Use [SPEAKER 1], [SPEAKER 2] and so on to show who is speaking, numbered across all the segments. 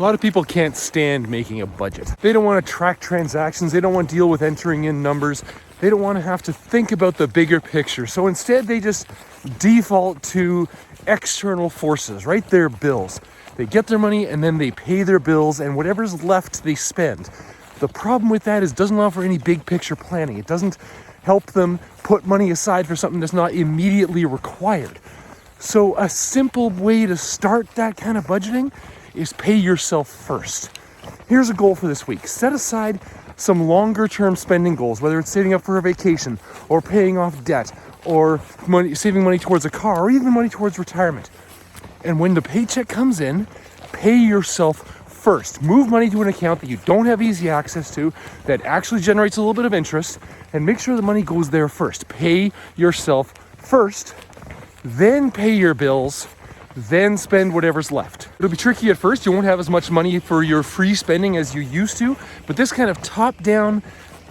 [SPEAKER 1] lot of people can't stand making a budget. They don't want to track transactions. They don't want to deal with entering in numbers. They don't want to have to think about the bigger picture. So instead, they just default to external forces, right? Their bills. They get their money and then they pay their bills, and whatever's left they spend. The problem with that is it doesn't offer any big picture planning. It doesn't help them put money aside for something that's not immediately required. So a simple way to start that kind of budgeting is pay yourself first. Here's a goal for this week. Set aside some longer term spending goals, whether it's saving up for a vacation or paying off debt or saving money towards a car or even money towards retirement. And when the paycheck comes in, pay yourself first. Move money to an account that you don't have easy access to, that actually generates a little bit of interest, and make sure the money goes there first. Pay yourself first, then pay your bills, then spend whatever's left. It'll be tricky at first. You won't have as much money for your free spending as you used to, but this kind of top-down,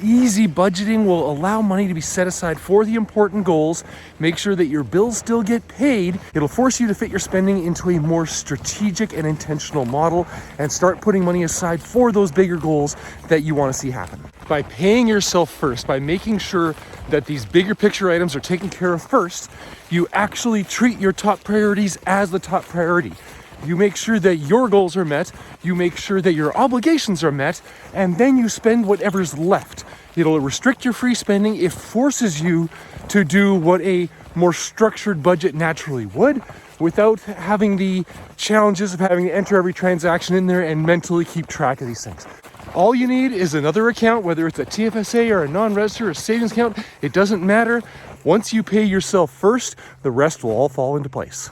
[SPEAKER 1] easy budgeting will allow money to be set aside for the important goals, make sure that your bills still get paid. It'll force you to fit your spending into a more strategic and intentional model and start putting money aside for those bigger goals that you want to see happen. By paying yourself first, by making sure that these bigger picture items are taken care of first, you actually treat your top priorities as the top priority. You make sure that your goals are met, you make sure that your obligations are met, and then you spend whatever's left. It'll restrict your free spending. It forces you to do what a more structured budget naturally would, without having the challenges of having to enter every transaction in there and mentally keep track of these things. All you need is another account, whether it's a TFSA or a non-register or a savings account. It doesn't matter. Once you pay yourself first, the rest will all fall into place.